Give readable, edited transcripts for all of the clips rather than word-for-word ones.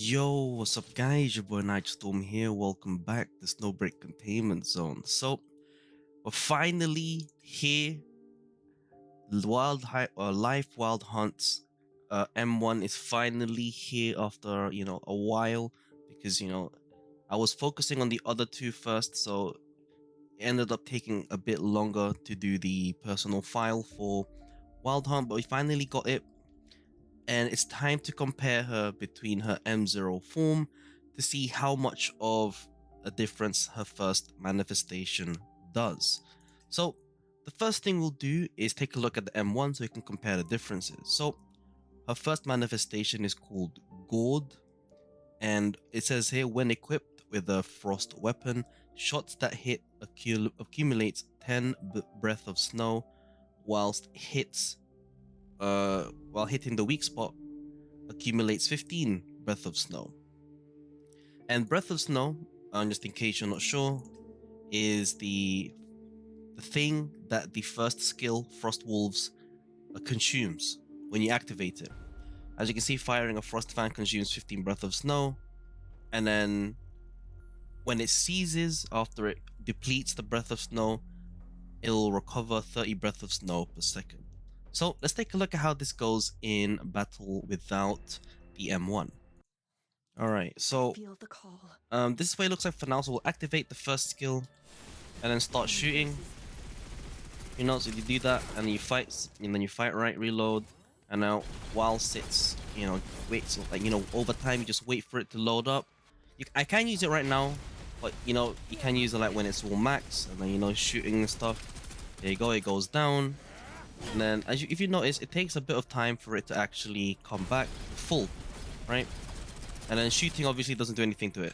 Yo, what's up guys? Your boy Nitrostorm here. Welcome back to Snowbreak Containment Zone. So, we're finally here. Life Wild Hunts M1 is finally here after, a while because, I was focusing on the other two first, so it ended up taking a bit longer to do the personal file for Wild Hunt, but we finally got it. And it's time to compare her between her M0 form to see how much of a difference her first manifestation does. So the first thing we'll do is take a look at the M1 so we can compare the differences. So her first manifestation is called Gourd, and it says here, when equipped with a frost weapon, shots that hit accumulates 10 breath of snow, while hitting the weak spot accumulates 15 breath of snow. And breath of snow, just in case you're not sure, is the thing that the first skill Frost Wolves consumes when you activate it. As you can see, firing a frost fan consumes 15 breath of snow, and then when it ceases after it depletes the breath of snow, it'll recover 30 breath of snow per second. So let's take a look at how this goes in battle without the M1. Alright, so Feel the call. this is what it looks like for now. So we'll activate the first skill and then start shooting. So you do that and you fight, and then you fight right, reload, and now whilst it's, wait, so like, over time you just wait for it to load up. I can use it right now, but you can use it like when it's all max, and then shooting and stuff. There you go, it goes down, and then if you notice, it takes a bit of time for it to actually come back full, right? And then shooting obviously doesn't do anything to it.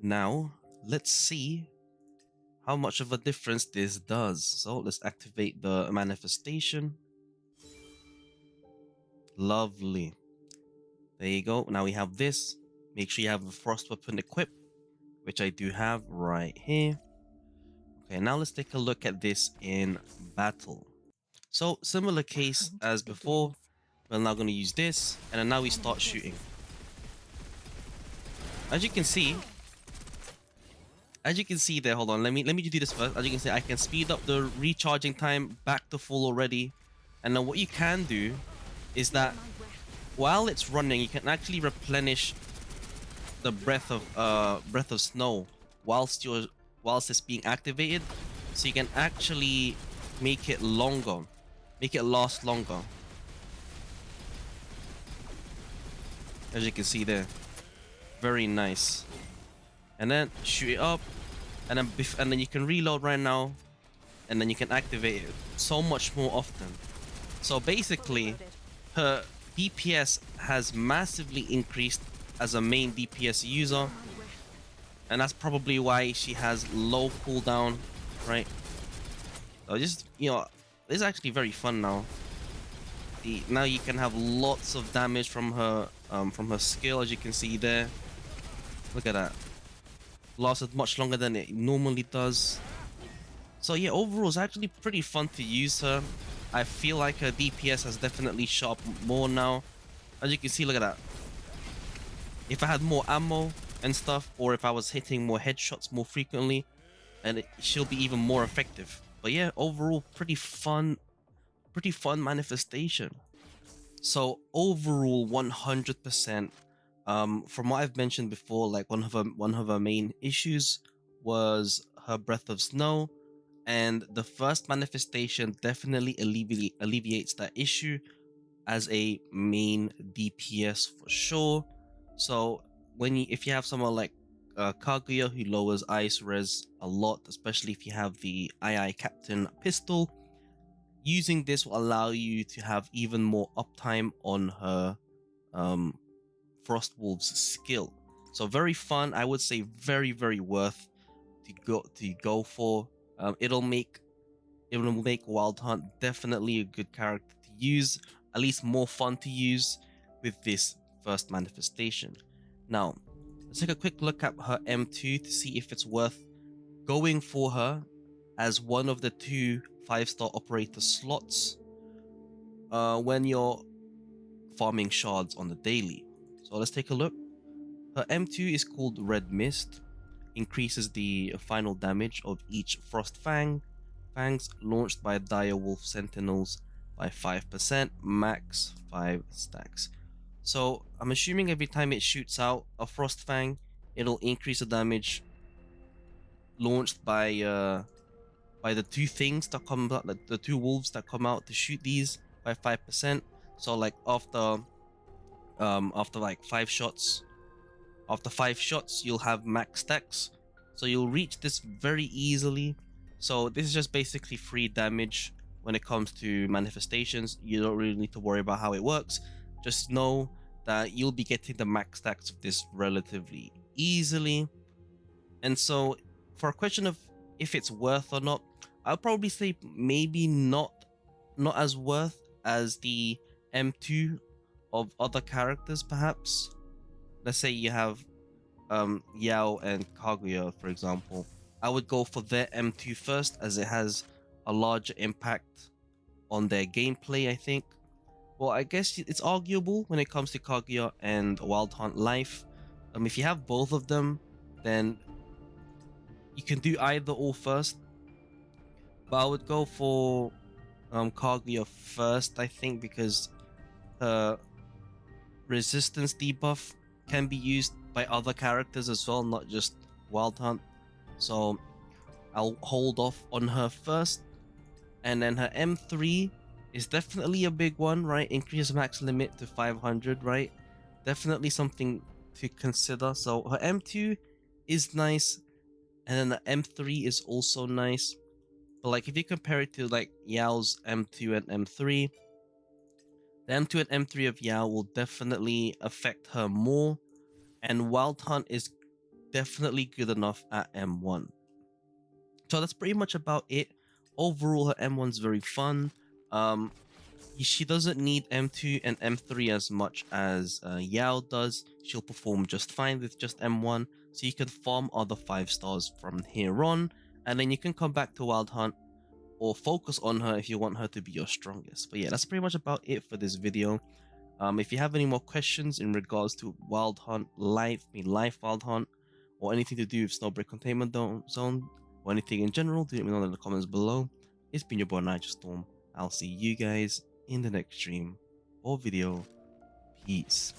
Now let's see how much of a difference this does. So let's activate the manifestation. Lovely. There you go. Now we have this. Make sure you have a frost weapon equipped, which I do have right here. Okay, now let's take a look at this in battle. So similar case as before. We're now going to use this, and then now we start shooting. As you can see there, hold on, let me do this first. As you can see, I can speed up the recharging time back to full already. And then what you can do is that while it's running, you can actually replenish the breath of snow whilst it's being activated, so you can actually make it last longer. As you can see there, very nice. And then shoot it up, and then you can reload right now, and then you can activate it so much more often. So basically, her DPS has massively increased as a main DPS user, and that's probably why she has low cooldown, right? So just, this is actually very fun now. Now you can have lots of damage from her skill, as you can see there. Look at that. Lasted much longer than it normally does. So yeah, overall it's actually pretty fun to use her. I feel like her DPS has definitely shot up more now. As you can see, look at that. If I had more ammo and stuff, or if I was hitting more headshots more frequently, and she'll be even more effective. But yeah, overall pretty fun manifestation. So overall 100%. From what I've mentioned before, like one of her main issues was her breath of snow, and the first manifestation definitely alleviates that issue as a main DPS for sure. So if you have someone like Kaguya, who lowers ice res a lot, especially if you have the II Captain pistol, using this will allow you to have even more uptime on her Frost Wolves skill. So very fun. I would say very, very worth to go for. It'll make Wild Hunt definitely a good character to use, at least more fun to use with this first manifestation. Now let's take a quick look at her M2 to see if it's worth going for her as one of the two 5-star operator slots. When you're farming shards on the daily. So let's take a look. Her M2 is called Red Mist, increases the final damage of each fangs launched by Direwolf Sentinels by 5%, max 5 stacks. So I'm assuming every time it shoots out a Frost Fang, it'll increase the damage launched by the two things that come out, like the two wolves that come out to shoot these by 5%. So like after like 5 shots, after 5 shots you'll have max stacks, so you'll reach this very easily. So this is just basically free damage when it comes to manifestations. You don't really need to worry about how it works. Just know that you'll be getting the max stacks of this relatively easily. And so for a question of if it's worth or not, I'll probably say maybe not as worth as the M2 of other characters. Perhaps let's say you have Yao and Kaguya, for example. I would go for their M2 first, as it has a larger impact on their gameplay, I think. Well, I guess it's arguable when it comes to Kaguya and Wild Hunt Lyfe. If you have both of them, then you can do either or first. But I would go for Kaguya first, I think, because her resistance debuff can be used by other characters as well, not just Wild Hunt. So I'll hold off on her first. And then her M3 is definitely a big one, right? Increase max limit to 500, right? Definitely something to consider. So her M2 is nice, and then the M3 is also nice. But like if you compare it to like Yao's M2 and M3, the M2 and M3 of Yao will definitely affect her more, and Wild Hunt is definitely good enough at M1. So that's pretty much about it. Overall, her M1's very fun. She doesn't need M2 and M3 as much as Yao does. She'll perform just fine with just M1, so you can farm other 5 stars from here on, and then you can come back to Wild Hunt or focus on her if you want her to be your strongest. But yeah, that's pretty much about it for this video. If you have any more questions in regards to Wild Hunt Lyfe Wild Hunt, or anything to do with Snowbreak Containment Zone, or anything in general, do let me know in the comments below. It's been your boy Nitrostorm. I'll see you guys in the next stream or video. Peace.